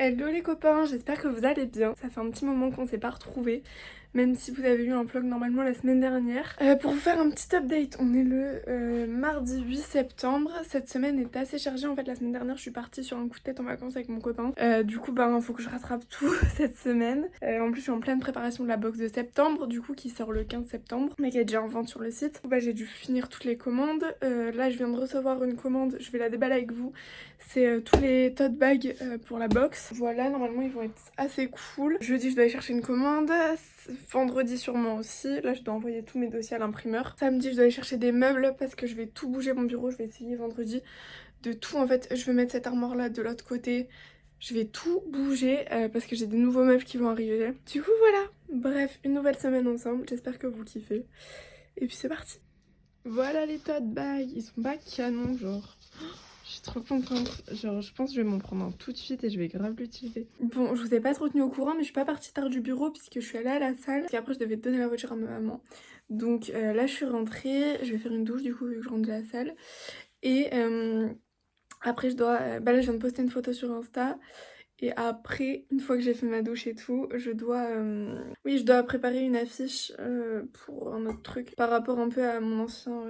Hello les copains, j'espère que vous allez bien. Ça fait un petit moment qu'on s'est pas retrouvés, même si vous avez eu un vlog normalement la semaine dernière. Pour vous faire un petit update, on est le mardi 8 septembre. Cette semaine est assez chargée. En fait, la semaine dernière, je suis partie sur un coup de tête en vacances avec mon copain. Du coup, faut que je rattrape tout cette semaine. En plus, je suis en pleine préparation de la box de septembre, du coup, qui sort le 15 septembre, mais qui est déjà en vente sur le site. J'ai dû finir toutes les commandes. Là, je viens de recevoir une commande, je vais la déballer avec vous. C'est tous les tote bags pour la box. Voilà, normalement ils vont être assez cool. Jeudi je dois aller chercher une commande, vendredi sûrement aussi. Là je dois envoyer tous mes dossiers à l'imprimeur. Samedi je dois aller chercher des meubles parce que je vais tout bouger mon bureau. Je vais essayer vendredi de tout, en fait je vais mettre cette armoire là de l'autre côté. Je vais tout bouger parce que j'ai des nouveaux meubles qui vont arriver. Du coup voilà, bref, une nouvelle semaine ensemble. J'espère que vous kiffez. Et puis c'est parti. Voilà les tote bags, ils sont pas canons genre. Je suis trop contente, genre je pense que je vais m'en prendre un tout de suite et je vais grave l'utiliser. Bon, je vous ai pas trop tenu au courant mais je suis pas partie tard du bureau puisque je suis allée à la salle. Et après je devais donner la voiture à ma maman. Donc là je suis rentrée, je vais faire une douche du coup vu que je rentre de la salle. Et après je dois, là je viens de poster une photo sur Insta. Et après, une fois que j'ai fait ma douche et tout, je dois préparer une affiche pour un autre truc par rapport un peu à mon ancien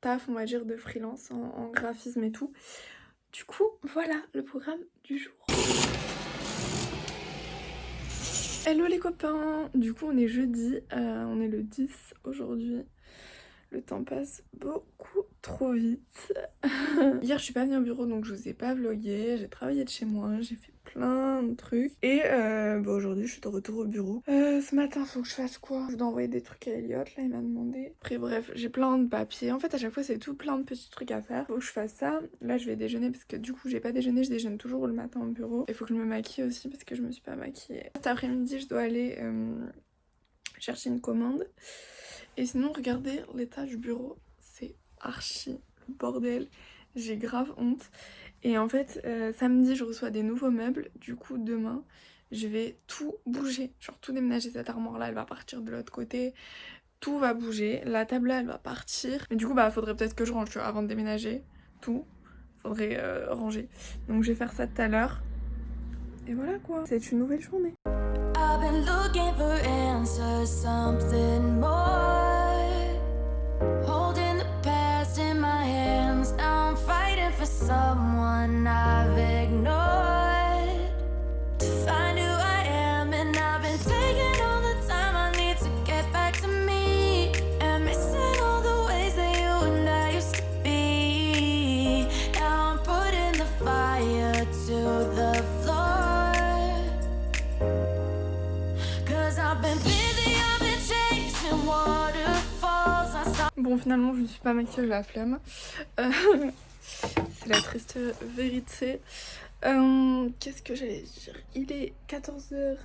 taf, on va dire, de freelance en graphisme et tout. Du coup, voilà le programme du jour. Hello les copains! Du coup, on est jeudi, on est le 10 aujourd'hui. Le temps passe beaucoup trop vite. Hier je suis pas venue au bureau donc je vous ai pas vlogué, j'ai travaillé de chez moi, j'ai fait plein de trucs. Et aujourd'hui je suis de retour au bureau. Ce matin faut que je fasse quoi? Je dois envoyer des trucs à Elliot, là il m'a demandé. Après bref, j'ai plein de papiers. En fait à chaque fois c'est tout plein de petits trucs à faire. Faut que je fasse ça. Là je vais déjeuner parce que du coup j'ai pas déjeuné, je déjeune toujours le matin au bureau. Il faut que je me maquille aussi parce que je me suis pas maquillée. Cet après-midi je dois aller chercher une commande. Et sinon, regardez l'état du bureau, c'est archi le bordel. J'ai grave honte. Et en fait, samedi, je reçois des nouveaux meubles. Du coup, demain, je vais tout bouger. Genre tout déménager. Cette armoire-là, elle va partir de l'autre côté. Tout va bouger. La table là, elle va partir. Mais du coup, faudrait peut-être que je range, tu vois, avant de déménager. Tout. Faudrait ranger. Donc je vais faire ça tout à l'heure. Et voilà quoi. C'est une nouvelle journée. I've been looking for answers, something more. Holding the past in my hands, now I'm fighting for someone I've ignored. To find who I am, and I've been taking all the time I need to get back to me. And missing all the ways that you and I used to be. Now I'm putting the fire to the floor. Bon, finalement, je ne suis pas maquillée, j'ai la flemme. C'est la triste vérité. Qu'est-ce que j'allais dire? Il est 14h.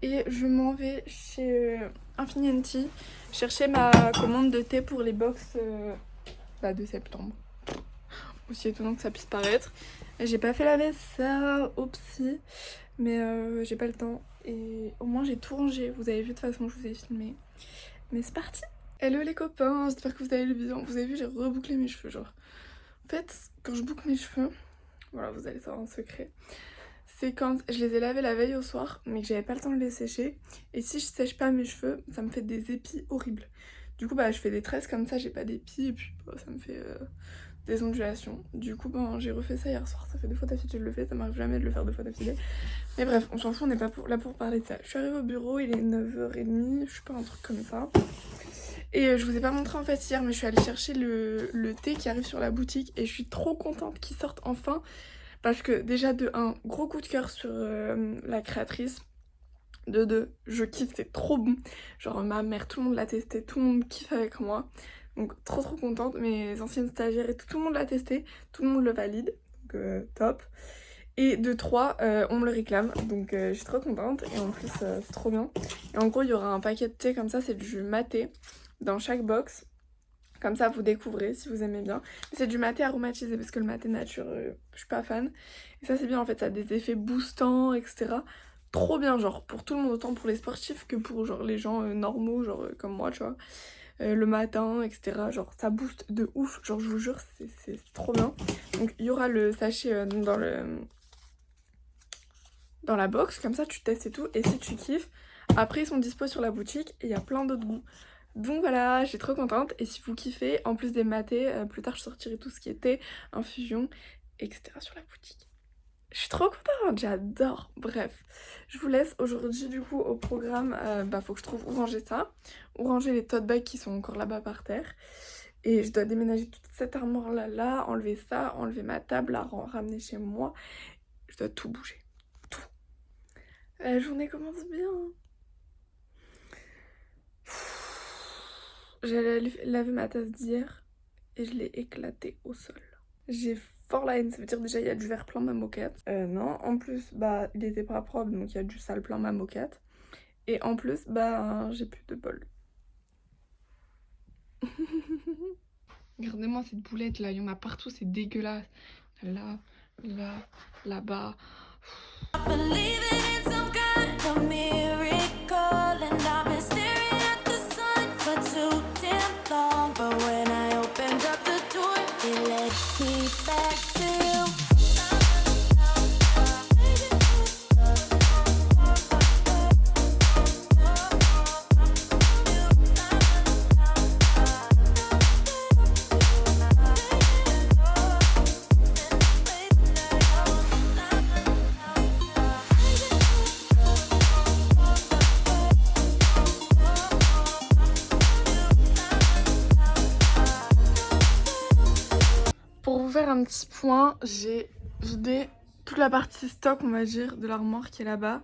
Et je m'en vais chez Infinity chercher ma commande de thé pour les box de septembre. Aussi étonnant que ça puisse paraître. J'ai pas fait la vaisselle, oupsie. Mais j'ai pas le temps. Et au moins j'ai tout rangé. Vous avez vu, de toute façon je vous ai filmé. Mais c'est parti. Hello les copains, j'espère que vous allez bien. Vous avez vu, j'ai rebouclé mes cheveux genre. En fait, quand je boucle mes cheveux, voilà, vous allez savoir un secret. C'est quand je les ai lavés la veille au soir, mais que j'avais pas le temps de les sécher. Et si je sèche pas mes cheveux, ça me fait des épis horribles. Du coup je fais des tresses comme ça, j'ai pas d'épis. Et puis ça me fait des ondulations. Du coup j'ai refait ça hier soir. Ça fait 2 fois d'affilée que je le fais, ça m'arrive jamais de le faire 2 fois d'affilée. Mais bref, on s'en fout, on n'est pas là pour parler de ça. Je suis arrivée au bureau, il est 9h30, je sais pas, un truc comme ça. Et je vous ai pas montré en fait hier, mais je suis allée chercher le thé qui arrive sur la boutique. Et je suis trop contente qu'il sorte enfin. Parce que déjà de 1, gros coup de cœur sur la créatrice. De 2, je kiffe, c'est trop bon. Genre ma mère, tout le monde l'a testé, tout le monde kiffe avec moi. Donc trop contente, mes anciennes stagiaires et tout le monde l'a testé, tout le monde le valide. Donc top. Et de 3, on me le réclame, donc je suis trop contente. Et en plus c'est trop bien. Et en gros il y aura un paquet de thé comme ça, c'est du maté dans chaque box. Comme ça vous découvrez si vous aimez bien. C'est du maté aromatisé parce que le maté nature je suis pas fan. Et ça c'est bien en fait, ça a des effets boostants etc. Trop bien genre pour tout le monde, autant pour les sportifs que pour genre les gens normaux genre comme moi tu vois. Le matin etc. Genre ça booste de ouf, genre je vous jure c'est trop bien. Donc il y aura le sachet dans le dans la box, comme ça tu testes et tout, et si tu kiffes, après ils sont dispo sur la boutique et il y a plein d'autres goûts. Donc voilà, je suis trop contente, et si vous kiffez, en plus des matés, plus tard je sortirai tout ce qui était infusion, etc. sur la boutique. Je suis trop contente, j'adore. Bref, je vous laisse aujourd'hui du coup au programme. Faut que je trouve où ranger ça, où ranger les tote bags qui sont encore là-bas par terre. Et je dois déménager toute cette armoire là, enlever ça, enlever ma table, la ramener chez moi. Je dois tout bouger, tout. La journée commence bien. J'allais laver ma tasse d'hier et je l'ai éclatée au sol. J'ai fort la haine, ça veut dire déjà il y a du verre plein ma moquette. Non, en plus, il était pas propre, donc il y a du sale plein ma moquette. Et en plus, j'ai plus de bol. Regardez-moi cette boulette là, il y en a partout, c'est dégueulasse. Là, là, là-bas. Pour vous faire un petit point, j'ai vidé toute la partie stock, on va dire, de l'armoire qui est là-bas.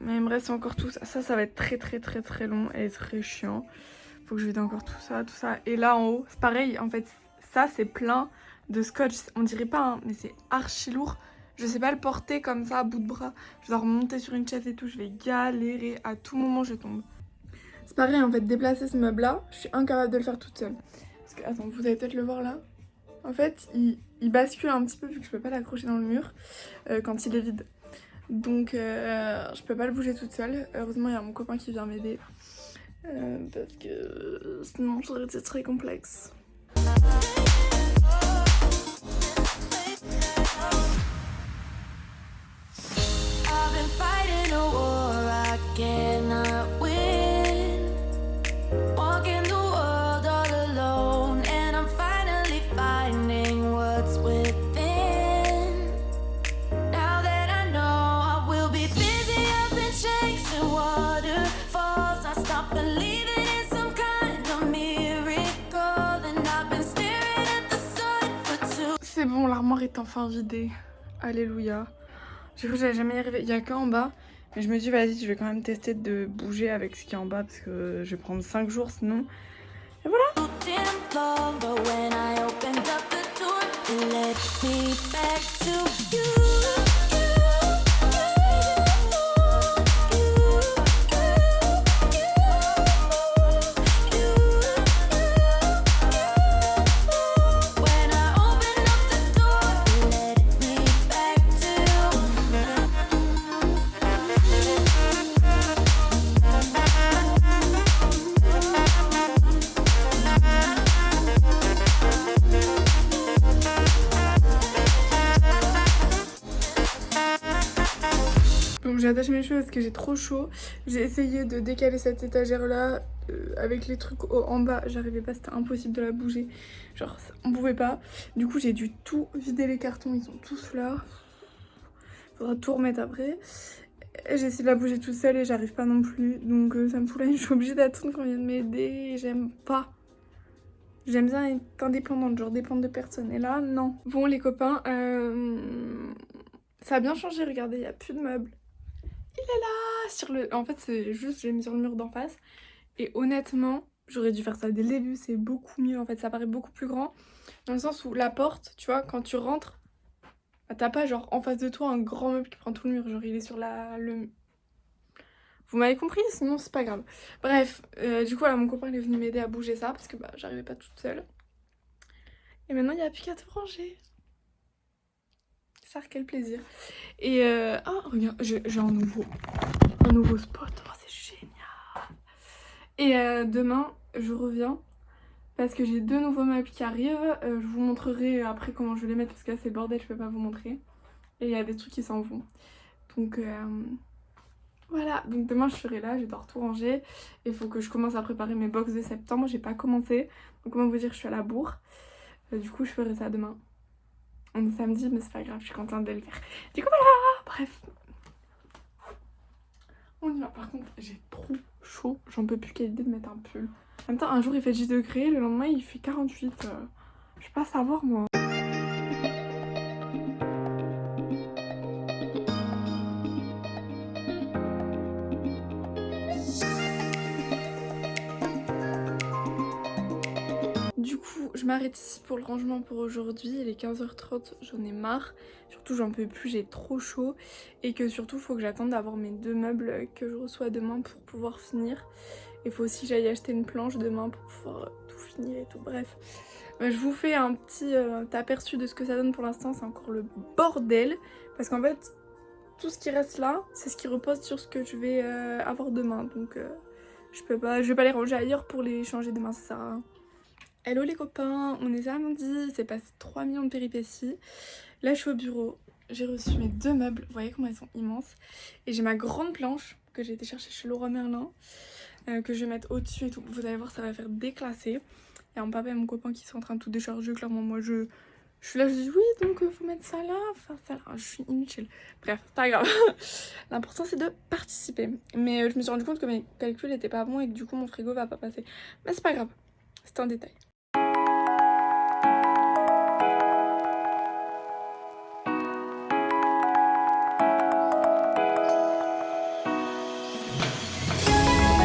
Mais il me reste encore tout ça. Ça va être très long et très chiant. Faut que je vide encore tout ça. Et là en haut, c'est pareil, en fait, ça c'est plein de scotch. On dirait pas, hein, mais c'est archi lourd. Je sais pas le porter comme ça à bout de bras. Je dois remonter sur une chaise et tout, je vais galérer. À tout moment, je tombe. C'est pareil, en fait, déplacer ce meuble-là, je suis incapable de le faire toute seule. Parce que, attends, vous allez peut-être le voir là. En fait, il bascule un petit peu vu que je peux pas l'accrocher dans le mur quand il est vide. Donc, je peux pas le bouger toute seule. Heureusement, il y a mon copain qui vient m'aider. Parce que sinon, ça aurait été très complexe. C'est bon, l'armoire est enfin vidée. Alléluia. J'ai cru que j'allais jamais y arriver. Il y a qu'en bas. Mais je me dis, vas-y, je vais quand même tester de bouger avec ce qui est en bas. Parce que je vais prendre 5 jours sinon. Et voilà. Donc j'ai attaché mes cheveux parce que j'ai trop chaud. J'ai essayé de décaler cette étagère là avec les trucs en bas. J'arrivais pas, c'était impossible de la bouger. Genre on pouvait pas. Du coup j'ai dû tout vider les cartons, ils sont tous là. Faudra tout remettre après. J'ai essayé de la bouger toute seule et j'arrive pas non plus. Donc ça me fout là, je suis obligée d'attendre qu'on vienne m'aider. J'aime pas. J'aime bien être indépendante, genre dépendre de personne. Et là, non. Bon les copains, ça a bien changé, regardez, il n'y a plus de meubles. Il est là sur le... En fait, c'est juste, je l'ai mis sur le mur d'en face. Et honnêtement, j'aurais dû faire ça dès le début. C'est beaucoup mieux, en fait. Ça paraît beaucoup plus grand. Dans le sens où la porte, tu vois, quand tu rentres, t'as pas, genre, en face de toi, un grand meuble qui prend tout le mur. Genre, il est sur le... Vous m'avez compris? Sinon, c'est pas grave. Bref, du coup, là, mon copain, il est venu m'aider à bouger ça. Parce que, j'arrivais pas toute seule. Et maintenant, il n'y a plus qu'à te ranger. Ça, quel plaisir. Et oh regarde, j'ai un nouveau spot. Oh, c'est génial. Et demain je reviens parce que j'ai 2 nouveaux meubles qui arrivent. Je vous montrerai après comment je vais les mettre parce que là c'est le bordel, je peux pas vous montrer. Et il y a des trucs qui s'en vont. Donc voilà, donc demain je serai là, je dois tout ranger. Il faut que je commence à préparer mes box de septembre, j'ai pas commencé. Donc comment vous dire, je suis à la bourre. Du coup je ferai ça demain. On est samedi mais c'est pas grave, je suis contente de le faire. Du coup voilà, bref. On y va. Par contre j'ai trop chaud, j'en peux plus, quelle idée de mettre un pull. En même temps un jour il fait 10 degrés, le lendemain il fait 48. Je vais pas savoir moi. Du coup, je m'arrête ici pour le rangement pour aujourd'hui. Il est 15h30, j'en ai marre. Surtout, j'en peux plus, j'ai trop chaud. Et que surtout, il faut que j'attende d'avoir mes 2 meubles que je reçois demain pour pouvoir finir. Il faut aussi que j'aille acheter une planche demain pour pouvoir tout finir et tout. Bref, je vous fais un petit aperçu de ce que ça donne pour l'instant. C'est encore le bordel. Parce qu'en fait, tout ce qui reste là, c'est ce qui repose sur ce que je vais avoir demain. Donc, je vais pas les ranger ailleurs pour les changer demain, ça sert à rien. Hello les copains, on est samedi, il s'est passé 3 millions de péripéties. Là je suis au bureau, j'ai reçu mes 2 meubles, vous voyez comment elles sont immenses. Et j'ai ma grande planche que j'ai été chercher chez Leroy Merlin, que je vais mettre au-dessus et tout. Vous allez voir, ça va faire déclasser. Il y a mon papa et mon copain qui sont en train de tout décharger, clairement moi je suis là, je dis oui donc faut mettre ça là, enfin ça là, je suis inutile. Bref, pas grave. L'important c'est de participer. Mais je me suis rendu compte que mes calculs n'étaient pas bons et que du coup mon frigo va pas passer. Mais c'est pas grave, c'est un détail.